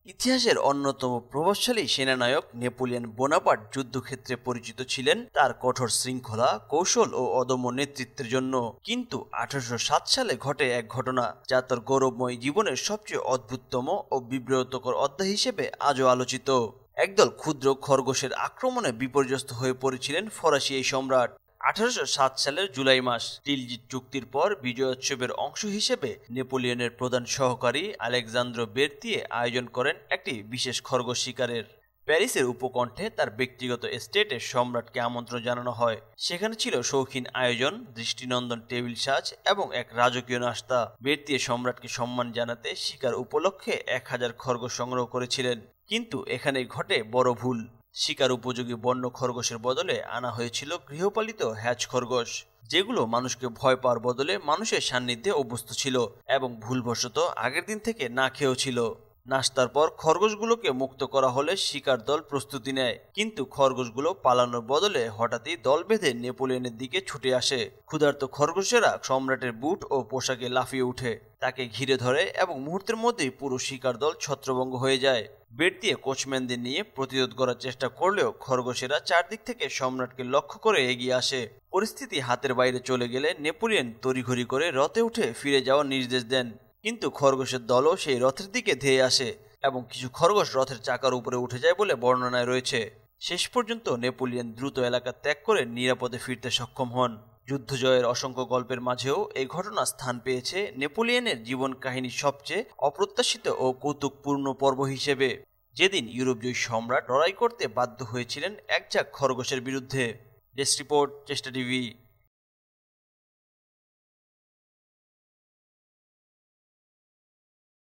ইতিহাসের অন্যতম প্রভাবশালী সেনানায়ক নেপোলিয়ন বোনাপার্ট যুদ্ধক্ষেত্রে পরিচিত ছিলেন তার কঠোর শৃঙ্খলা, কৌশল ও অদম্য নেতৃত্বের জন্য। কিন্তু 1807 সালে ঘটে এক ঘটনা যা তার গৌরবময় জীবনের সবচেয়ে অদ্ভুততম ও বিব্রতকর অধ্যায় হিসেবে আজও আলোচিত। একদল ক্ষুদ্র খরগোশের আক্রমণে বিপর্যস্ত হয়ে পড়েছিলেন ফরাসি এই সম্রাট। 1807 সালের জুলাই মাস টিলজিট চুক্তির পর বিজয়োৎসবের অংশ হিসেবে নেপোলিয়নের প্রধান সহকারী আলেকজান্দ্র বেরতিয়ে আয়োজন করেন একটি বিশেষ খরগোশ শিকারের। প্যারিসের উপকণ্ঠে তার ব্যক্তিগত এস্টেটে সম্রাটকে আমন্ত্রণ জানানো হয়। সেখানে ছিল শৌখিন আয়োজন, দৃষ্টিনন্দন টেবিল সাজ এবং এক রাজকীয় নাস্তা। বেরতিয়ে সম্রাটকে সম্মান জানাতে শিকার উপলক্ষে 1000 খরগোশ সংগ্রহ করেছিলেন। কিন্তু এখানেই ঘটে বড় ভুল। শিকার উপযোগী বন্য খরগোশের বদলে আনা হয়েছিল গৃহপালিত হ্যাচ খরগোশ, যেগুলো মানুষকে ভয় পাওয়ার বদলে মানুষের সান্নিধ্যে অভ্যস্ত ছিল এবং ভুলবশত আগের দিন থেকে না খেয়েও ছিল। নাস্তার পর খরগোশগুলোকে মুক্ত করা হলে শিকার দল প্রস্তুতি নেয়, কিন্তু খরগোশগুলো পালানোর বদলে হঠাৎই দল বেঁধে নেপোলিয়নের দিকে ছুটে আসে। ক্ষুধার্ত খরগোশেরা সম্রাটের বুট ও পোশাকে লাফিয়ে উঠে, তাকে ঘিরে ধরে এবং মুহূর্তের মধ্যেই পুরো শিকার দল ছত্রভঙ্গ হয়ে যায়। বেরতিয়ে কোচম্যানদের নিয়ে প্রতিরোধ করার চেষ্টা করলেও খরগোশেরা চারদিক থেকে সম্রাটকে লক্ষ্য করে এগিয়ে আসে। পরিস্থিতি হাতের বাইরে চলে গেলে নেপোলিয়ন তড়িঘড়ি করে রথে উঠে ফিরে যাওয়ার নির্দেশ দেন, কিন্তু খরগোশের দলও সেই রথের দিকে ধেয়ে আসে এবং কিছু খরগোশ রথের চাকার উপরে উঠে যায় বলে বর্ণনায় রয়েছে। শেষ পর্যন্ত নেপোলিয়ন দ্রুত এলাকা ত্যাগ করে নিরাপদে ফিরতে সক্ষম হন। যুদ্ধ জয়ের অসংখ্য গল্পের মাঝেও এই ঘটনা স্থান পেয়েছে নেপোলিয়নের জীবন কাহিনীর সবচেয়ে অপ্রত্যাশিত ও কৌতুকপূর্ণ পর্ব হিসেবে, যেদিন ইউরোপজয়ী সম্রাট লড়াই করতে বাধ্য হয়েছিলেন একঝাঁক খরগোশের বিরুদ্ধে। ডেস্ক রিপোর্ট, চেষ্টা টিভি।